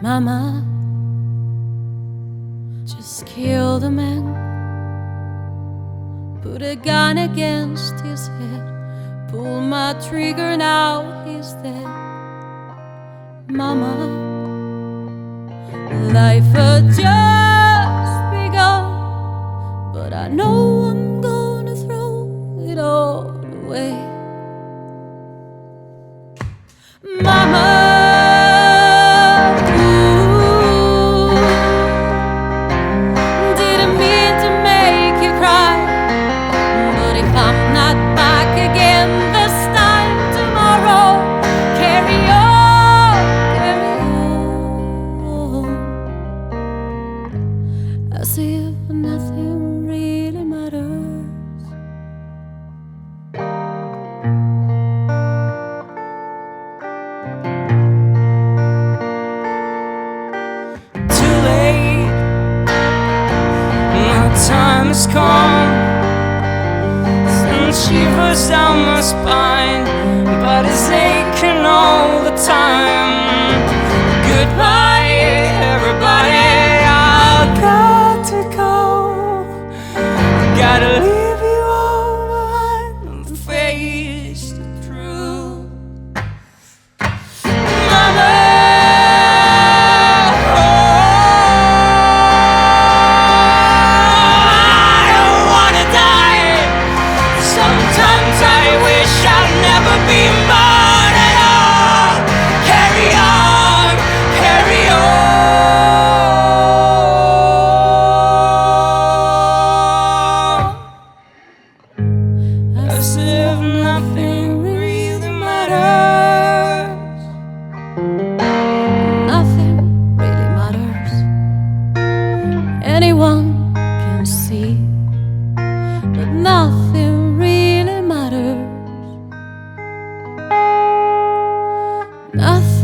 Mama just killed a man, put a gun against his head, pull my trigger, now he's dead. Mama, life had just begun, but I know I'm gonna throw it all away. Mama, as if nothing really matters. Too late, my time has come. Sends shivers down my spine, but it's aching all the time. Goodbye, everybody, gotta leave you all behind and face the truth. Mama, I don't wanna die. Sometimes I wish I'd never been born at all. Carry on, carry on. As if nothing really matters. Nothing really matters. Anyone can see, but nothing really matters. Nothing